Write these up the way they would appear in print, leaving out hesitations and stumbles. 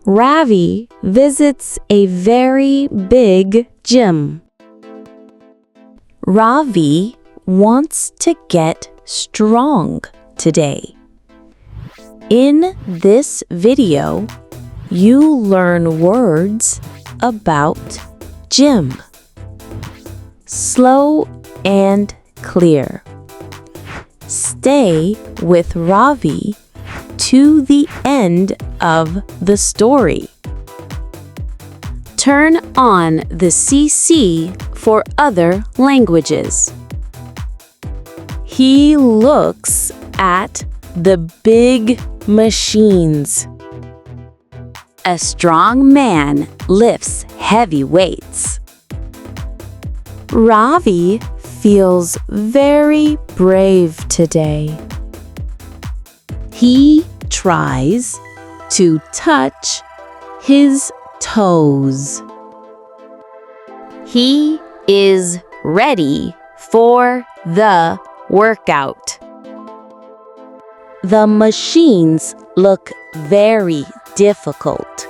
Ravi visits a very big gym. Ravi wants to get strong today. In this video, you learn words about gym. Slow and clear. Stay with Ravi to the end of the story. Turn on the CC for other languages. He looks at the big machines. A strong man lifts heavy weights. Ravi feels very brave today. He tries to touch his toes. He is ready for the workout. The machines look very difficult.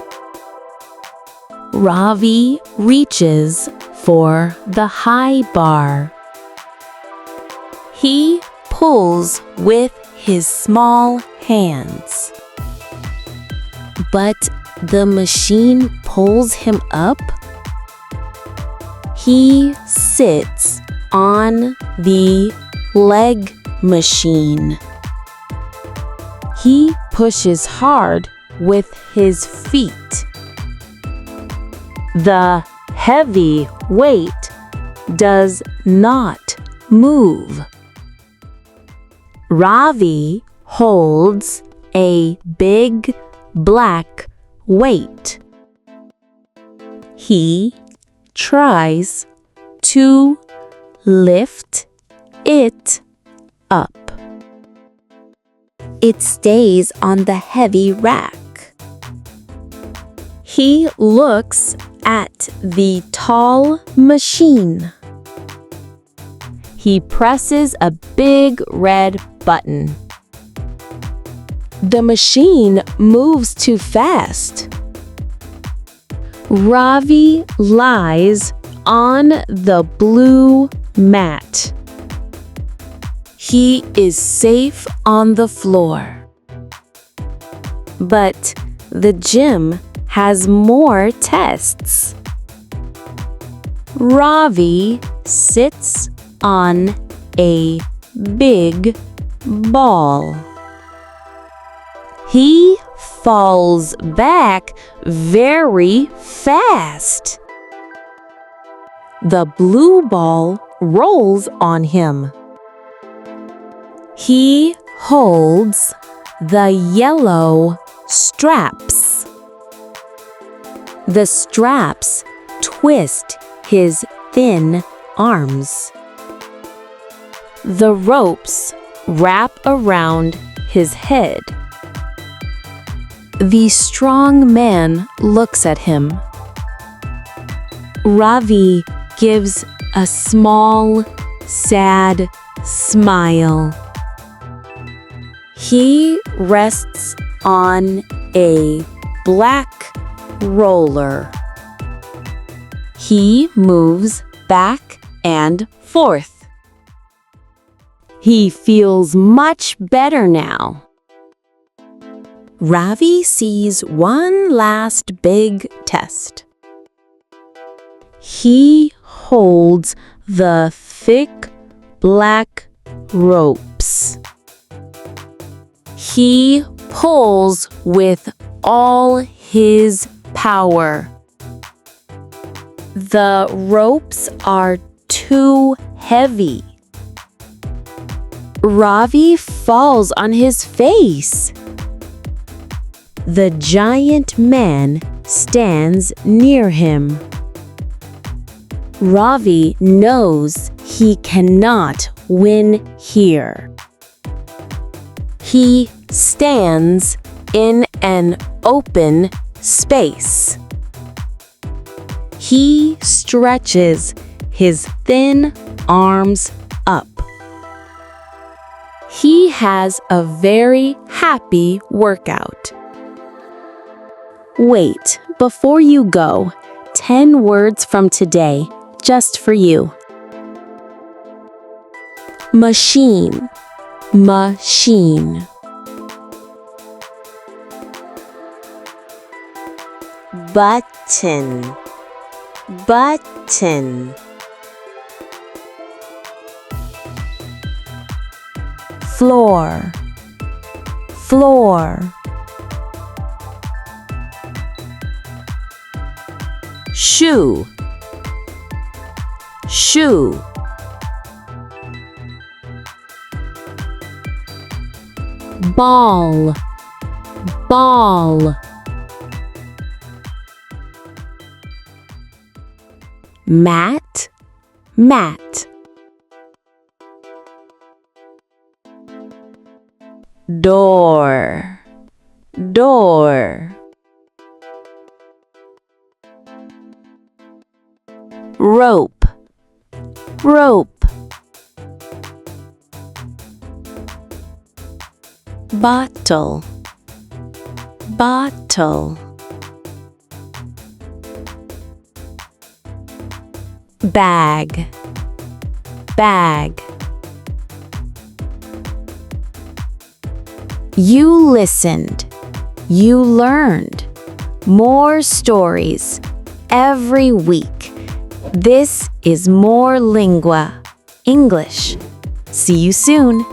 Ravi reaches for the high bar. He pulls with his small hands. But the machine pulls him up. He sits on the leg machine. He pushes hard with his feet. The heavy weight does not move. Ravi holds a big black weight. He tries to lift it up. It stays on the heavy rack. He looks at the tall machine. He presses a big red button. The machine moves too fast. Ravi lies on the blue mat. He is safe on the floor. But the gym has more tests. Ravi sits on a big ball. He falls back very fast. The blue ball rolls on him. He holds the yellow straps. The straps twist his thin arms. The ropes wrap around his head. The strong man looks at him. Ravi gives a small, sad smile. He rests on a black roller. He moves back and forth. He feels much better now. Ravi sees one last big test. He holds the thick black ropes. He pulls with all his power. The ropes are too heavy. Ravi falls on his face. The giant man stands near him. Ravi knows he cannot win here. He stands in an open space. He stretches his thin arms up. He has a very happy workout. Wait, before you go, 10 words from today, just for you. Machine, machine. Button, button. Floor, floor. Shoe, shoe. Ball, ball. Mat, mat. Door, door. Rope, rope. Bottle, bottle. Bag, bag. You listened. You learned. More stories every week. This is More Lingua, English. See you soon.